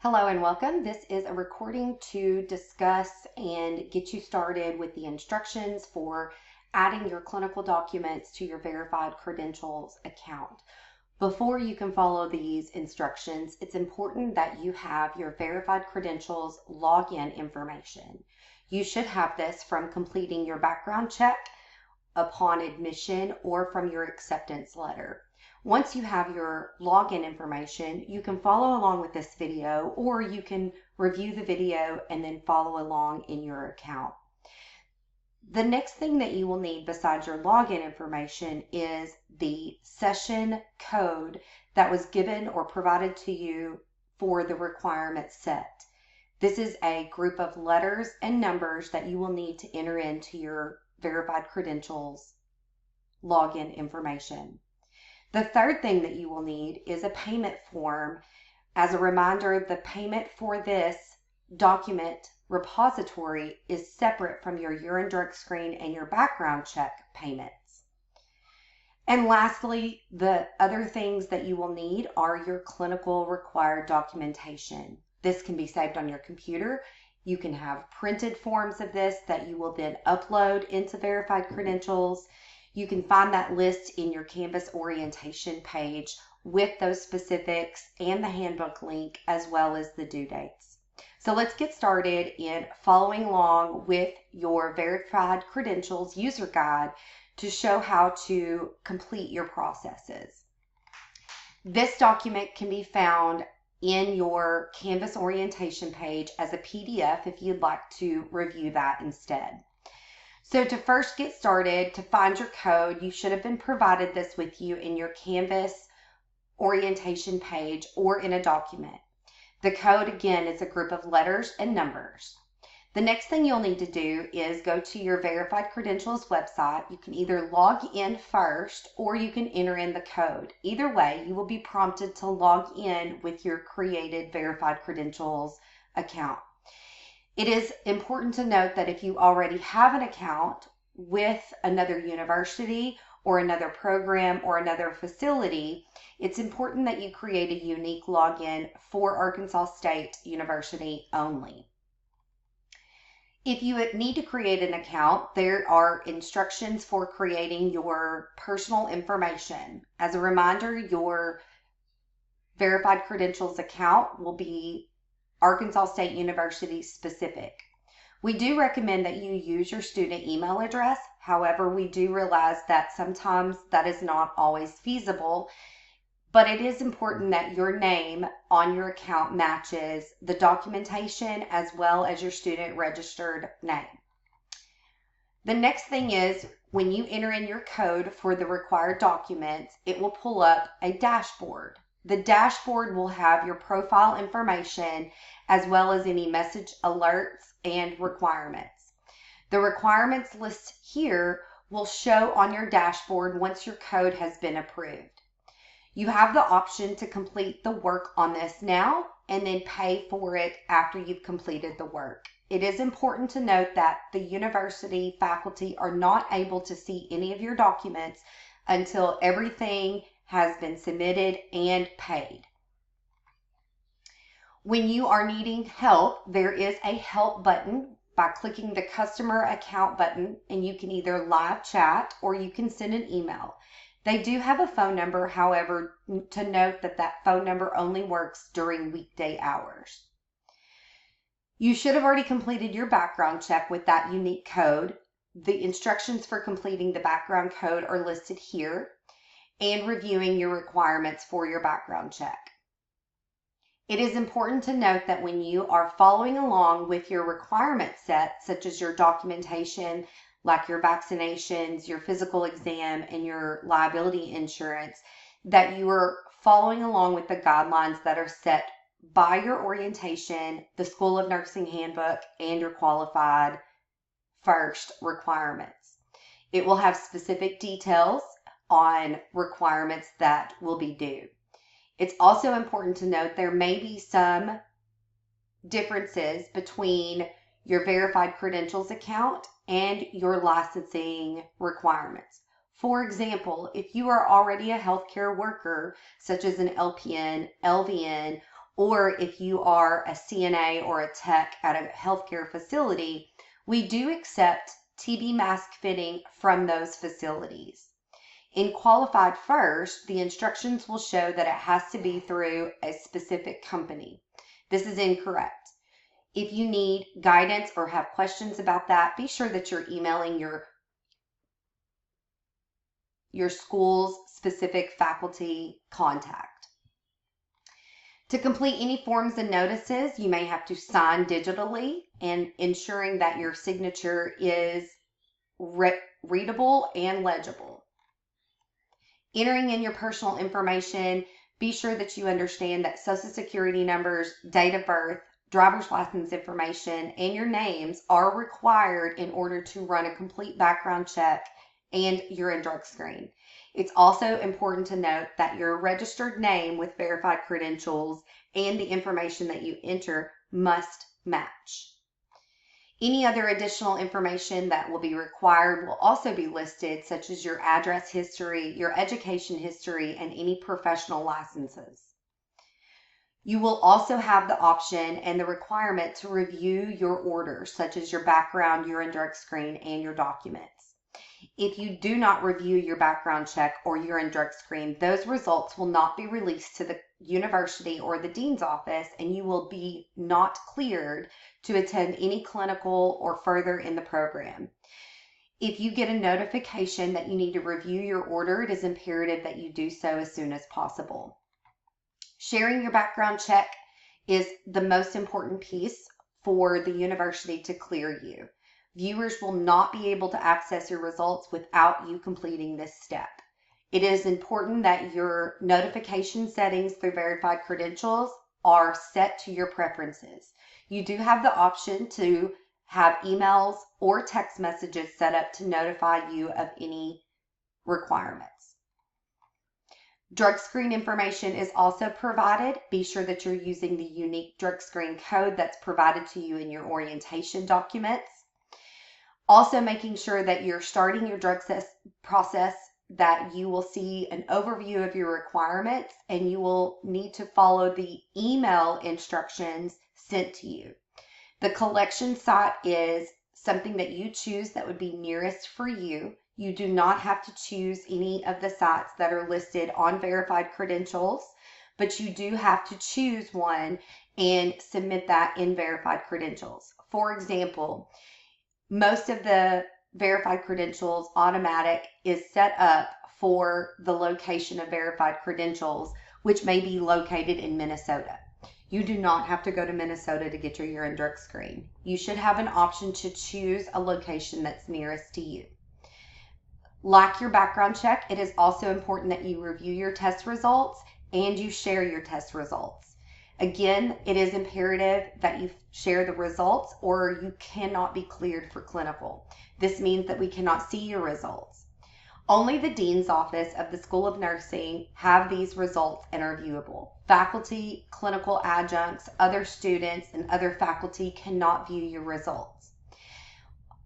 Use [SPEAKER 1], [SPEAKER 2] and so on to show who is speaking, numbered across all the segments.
[SPEAKER 1] Hello and welcome. This is a recording to discuss and get you started with the instructions for adding your clinical documents to your verified credentials account. Before you can follow these instructions, it's important that you have your verified credentials login information. You should have this from completing your background check upon admission or from your acceptance letter. Once you have your login information, you can follow along with this video, or you can review the video and then follow along in your account. The next thing that you will need besides your login information is the session code that was given or provided to you for the requirement set. This is a group of letters and numbers that you will need to enter into your verified credentials login information. The third thing that you will need is a payment form. As a reminder, the payment for this document repository is separate from your urine drug screen and your background check payments. And lastly, the other things that you will need are your clinical required documentation. This can be saved on your computer. You can have printed forms of this that you will then upload into verified credentials. You can find that list in your Canvas orientation page with those specifics and the handbook link as well as the due dates. So let's get started in following along with your verified credentials user guide to show how to complete your processes. This document can be found in your Canvas orientation page as a PDF if you'd like to review that instead. So to first get started, to find your code, you should have been provided this with you in your Canvas orientation page or in a document. The code, again, is a group of letters and numbers. The next thing you'll need to do is go to your verified credentials website. You can either log in first or you can enter in the code. Either way, you will be prompted to log in with your created verified credentials account. It is important to note that if you already have an account with another university or another program or another facility, it's important that you create a unique login for Arkansas State University only. If you need to create an account, there are instructions for creating your personal information. As a reminder, your verified credentials account will be Arkansas State University specific. We do recommend that you use your student email address. However, we do realize that sometimes that is not always feasible, but it is important that your name on your account matches the documentation as well as your student registered name. The next thing is when you enter in your code for the required documents, it will pull up a dashboard. The dashboard will have your profile information as well as any message alerts and requirements. The requirements list here will show on your dashboard once your code has been approved. You have the option to complete the work on this now and then pay for it after you've completed the work. It is important to note that the university faculty are not able to see any of your documents until everything has been submitted and paid. When you are needing help, there is a help button by clicking the customer account button, and you can either live chat or you can send an email. They do have a phone number, however, to note that that phone number only works during weekday hours. You should have already completed your background check with that unique code. The instructions for completing the background code are listed here, and reviewing your requirements for your background check. It is important to note that when you are following along with your requirement set, such as your documentation, like your vaccinations, your physical exam, and your liability insurance, that you are following along with the guidelines that are set by your orientation, the School of Nursing Handbook, and your qualified first requirements. It will have specific details on requirements that will be due. It's also important to note there may be some differences between your verified credentials account and your licensing requirements. For example, if you are already a healthcare worker, such as an LPN, LVN, or if you are a CNA or a tech at a healthcare facility, we do accept TB mask fitting from those facilities. In Qualified First, the instructions will show that it has to be through a specific company. This is incorrect. If you need guidance or have questions about that, be sure that you're emailing your school's specific faculty contact. To complete any forms and notices, you may have to sign digitally, and ensuring that your signature is readable and legible. Entering in your personal information, be sure that you understand that Social Security numbers, date of birth, driver's license information, and your names are required in order to run a complete background check and urine drug screen. It's also important to note that your registered name with verified credentials and the information that you enter must match. Any other additional information that will be required will also be listed, such as your address history, your education history, and any professional licenses. You will also have the option and the requirement to review your orders, such as your background, urine drug screen, and your documents. If you do not review your background check or urine drug screen, those results will not be released to the university or the dean's office, and you will be not cleared to attend any clinical or further in the program. If you get a notification that you need to review your order, it is imperative that you do so as soon as possible. Sharing your background check is the most important piece for the university to clear you. Viewers will not be able to access your results without you completing this step. It is important that your notification settings through verified credentials are set to your preferences. You do have the option to have emails or text messages set up to notify you of any requirements. Drug screen information is also provided. Be sure that you're using the unique drug screen code that's provided to you in your orientation documents. Also making sure that you're starting your drug test process, that you will see an overview of your requirements, and you will need to follow the email instructions sent to you. The collection site is something that you choose that would be nearest for you. You do not have to choose any of the sites that are listed on verified credentials, but you do have to choose one and submit that in verified credentials. For example, most of the verified credentials automatic is set up for the location of verified credentials, which may be located in Minnesota. You do not have to go to Minnesota to get your urine drug screen. You should have an option to choose a location that's nearest to you. Like your background check, it is also important that you review your test results and you share your test results. Again, it is imperative that you share the results or you cannot be cleared for clinical. This means that we cannot see your results. Only the dean's office of the School of Nursing have these results and are viewable. Faculty, clinical adjuncts, other students, and other faculty cannot view your results.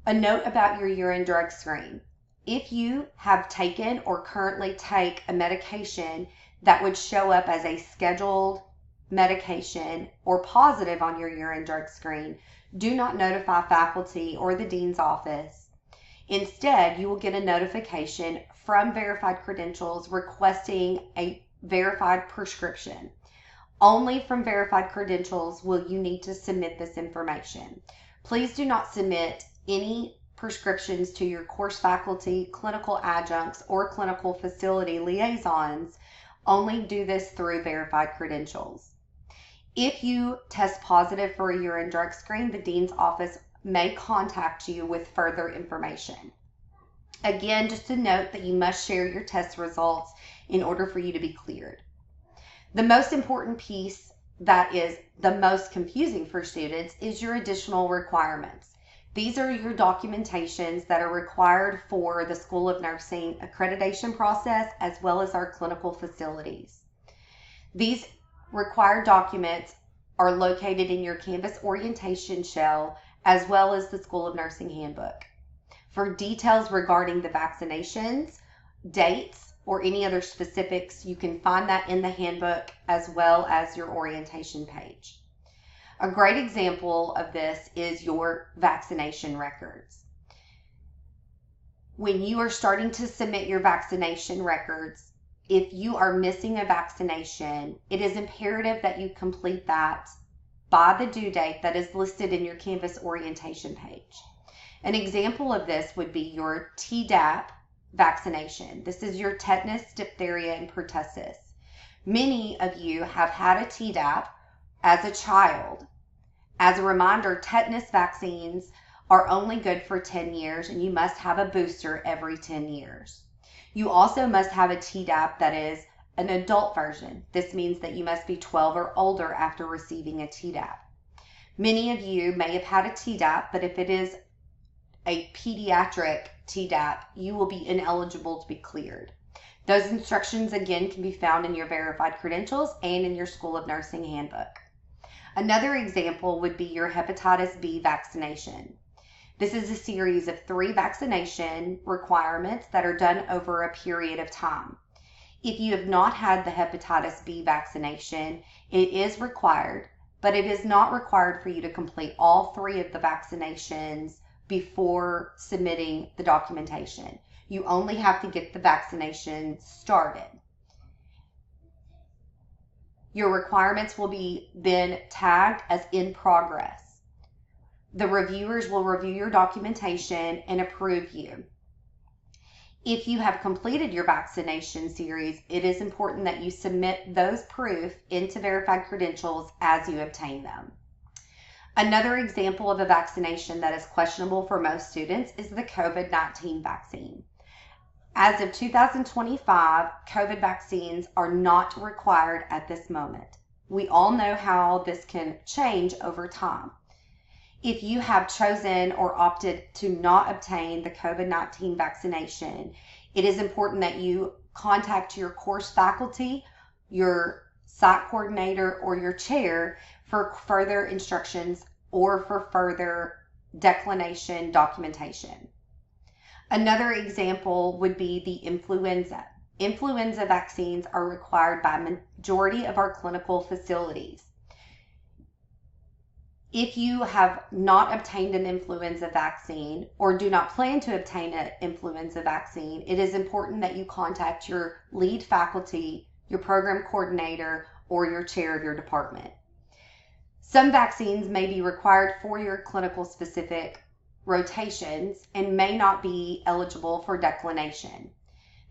[SPEAKER 1] A note about your urine drug screen. If you have taken or currently take a medication that would show up as a scheduled medication or positive on your urine drug screen, do not notify faculty or the dean's office. Instead, you will get a notification from verified credentials requesting a verified prescription. Only from verified credentials will you need to submit this information. Please do not submit any prescriptions to your course faculty, clinical adjuncts, or clinical facility liaisons. Only do this through verified credentials. If you test positive for a urine drug screen, the dean's office may contact you with further information. Again, just to note that you must share your test results in order for you to be cleared. The most important piece that is the most confusing for students is your additional requirements. These are your documentations that are required for the School of Nursing accreditation process as well as our clinical facilities. These required documents are located in your Canvas orientation shell as well as the School of Nursing handbook. For details regarding the vaccinations, dates, or any other specifics, you can find that in the handbook as well as your orientation page. A great example of this is your vaccination records. When you are starting to submit your vaccination records, if you are missing a vaccination, it is imperative that you complete that by the due date that is listed in your Canvas orientation page. An example of this would be your Tdap vaccination. This is your tetanus, diphtheria, and pertussis. Many of you have had a Tdap as a child. As a reminder, tetanus vaccines are only good for 10 years, and you must have a booster every 10 years. You also must have a Tdap that is an adult version. This means that you must be 12 or older after receiving a Tdap. Many of you may have had a Tdap, but if it is a pediatric Tdap, you will be ineligible to be cleared. Those instructions again can be found in your verified credentials and in your School of Nursing handbook. Another example would be your hepatitis B vaccination. This is a series of 3 vaccination requirements that are done over a period of time. If you have not had the hepatitis B vaccination, it is required, but it is not required for you to complete all 3 of the vaccinations before submitting the documentation. You only have to get the vaccination started. Your requirements will be then tagged as in progress. The reviewers will review your documentation and approve you. If you have completed your vaccination series, it is important that you submit those proof into verified credentials as you obtain them. Another example of a vaccination that is questionable for most students is the COVID-19 vaccine. As of 2025, COVID vaccines are not required at this moment. We all know how this can change over time. If you have chosen or opted to not obtain the COVID-19 vaccination, it is important that you contact your course faculty, your site coordinator, or your chair for further instructions or for further declination documentation. Another example would be the influenza. Influenza vaccines are required by a majority of our clinical facilities. If you have not obtained an influenza vaccine or do not plan to obtain an influenza vaccine, it is important that you contact your lead faculty, your program coordinator, or your chair of your department. Some vaccines may be required for your clinical specific rotations and may not be eligible for declination.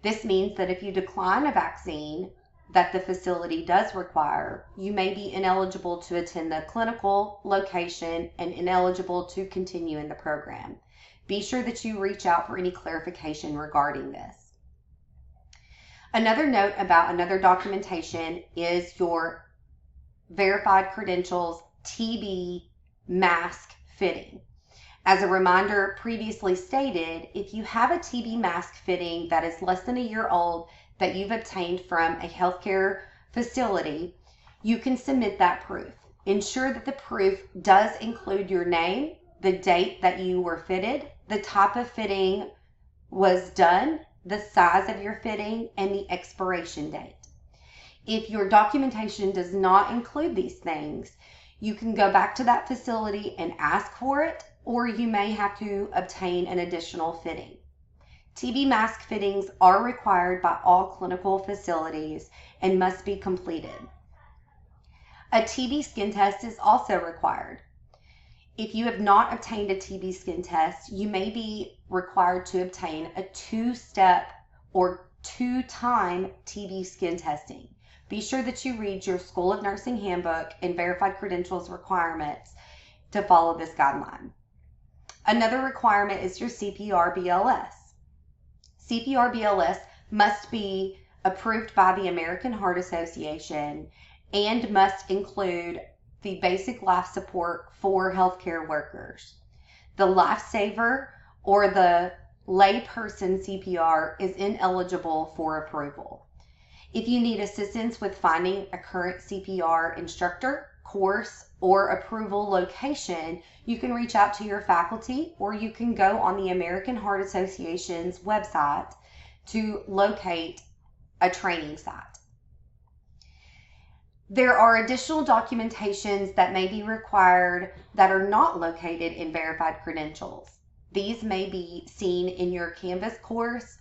[SPEAKER 1] This means that if you decline a vaccine that the facility does require, you may be ineligible to attend the clinical location and ineligible to continue in the program. Be sure that you reach out for any clarification regarding this. Another note about another documentation is your verified credentials TB mask fitting. As a reminder, previously stated, if you have a TB mask fitting that is less than a year old that you've obtained from a healthcare facility, you can submit that proof. Ensure that the proof does include your name, the date that you were fitted, the type of fitting was done, the size of your fitting, and the expiration date. If your documentation does not include these things, you can go back to that facility and ask for it, or you may have to obtain an additional fitting. TB mask fittings are required by all clinical facilities and must be completed. A TB skin test is also required. If you have not obtained a TB skin test, you may be required to obtain a 2-step or 2-time TB skin testing. Be sure that you read your School of Nursing handbook and verified credentials requirements to follow this guideline. Another requirement is your CPR BLS. CPR BLS must be approved by the American Heart Association and must include the basic life support for healthcare workers. The lifesaver or the layperson CPR is ineligible for approval. If you need assistance with finding a current CPR instructor, course, or approval location, you can reach out to your faculty, or you can go on the American Heart Association's website to locate a training site. There are additional documentations that may be required that are not located in verified credentials. These may be seen in your Canvas course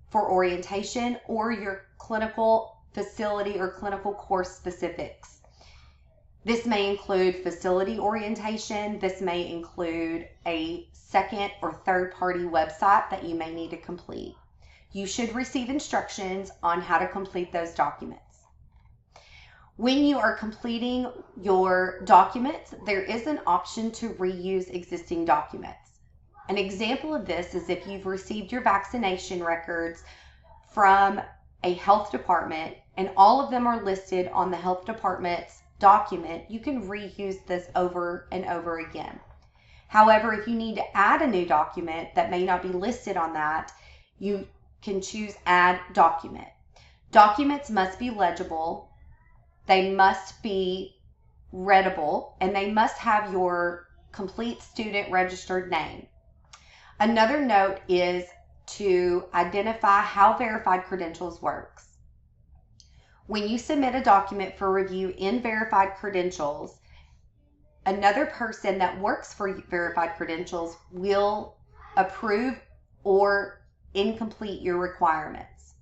[SPEAKER 1] for orientation or your clinical facility or clinical course specifics. This may include facility orientation. This may include a second or third party website that you may need to complete. You should receive instructions on how to complete those documents. When you are completing your documents, there is an option to reuse existing documents. An example of this is if you've received your vaccination records from a health department and all of them are listed on the health department's document, you can reuse this over and over again. However, if you need to add a new document that may not be listed on that, you can choose Add Document. Documents must be legible, they must be readable, and they must have your complete student registered name. Another note is to identify how verified credentials works. When you submit a document for review in verified credentials, another person that works for verified credentials will approve or incomplete your requirements.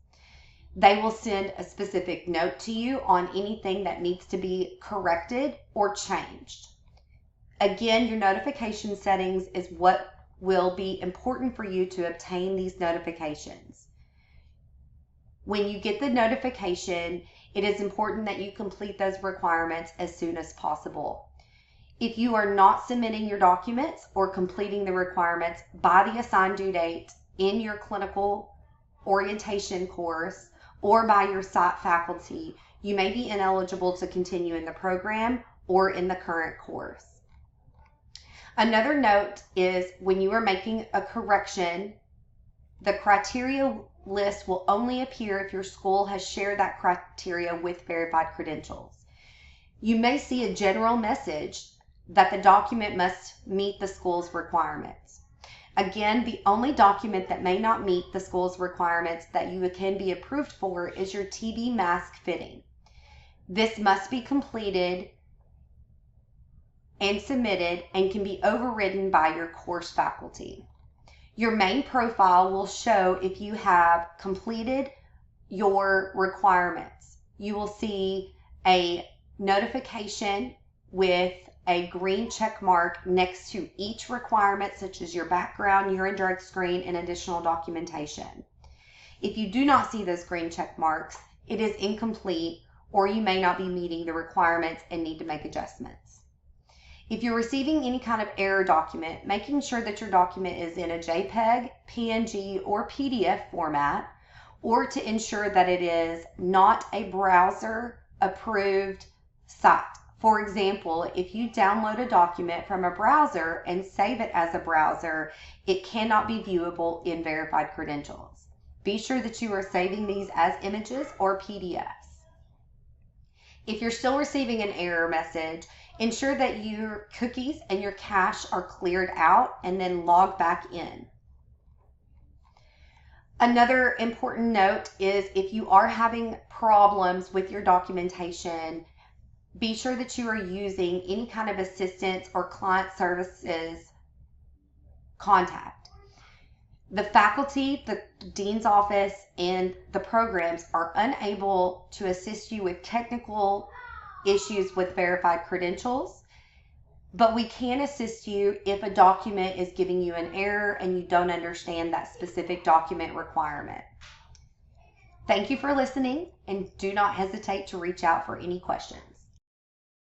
[SPEAKER 1] They will send a specific note to you on anything that needs to be corrected or changed. Again, your notification settings is what will be important for you to obtain these notifications. When you get the notification, it is important that you complete those requirements as soon as possible. If you are not submitting your documents or completing the requirements by the assigned due date in your clinical orientation course or by your site faculty, you may be ineligible to continue in the program or in the current course. Another note is when you are making a correction, the criteria list will only appear if your school has shared that criteria with verified credentials. You may see a general message that the document must meet the school's requirements. Again, the only document that may not meet the school's requirements that you can be approved for is your TB mask fitting. This must be completed and submitted and can be overridden by your course faculty. Your main profile will show if you have completed your requirements. You will see a notification with a green check mark next to each requirement, such as your background, urine drug screen, and additional documentation. If you do not see those green check marks, it is incomplete, or you may not be meeting the requirements and need to make adjustments. If you're receiving any kind of error document, making sure that your document is in a JPEG, PNG, or PDF format, or to ensure that it is not a browser-approved site. For example, if you download a document from a browser and save it as a browser, it cannot be viewable in verified credentials. Be sure that you are saving these as images or PDFs. If you're still receiving an error message, ensure that your cookies and your cache are cleared out and then log back in. Another important note is if you are having problems with your documentation, be sure that you are using any kind of assistance or client services contact. The faculty, the dean's office, and the programs are unable to assist you with technical issues with verified credentials, but we can assist you if a document is giving you an error and you don't understand that specific document requirement. Thank you for listening, and do not hesitate to reach out for any questions.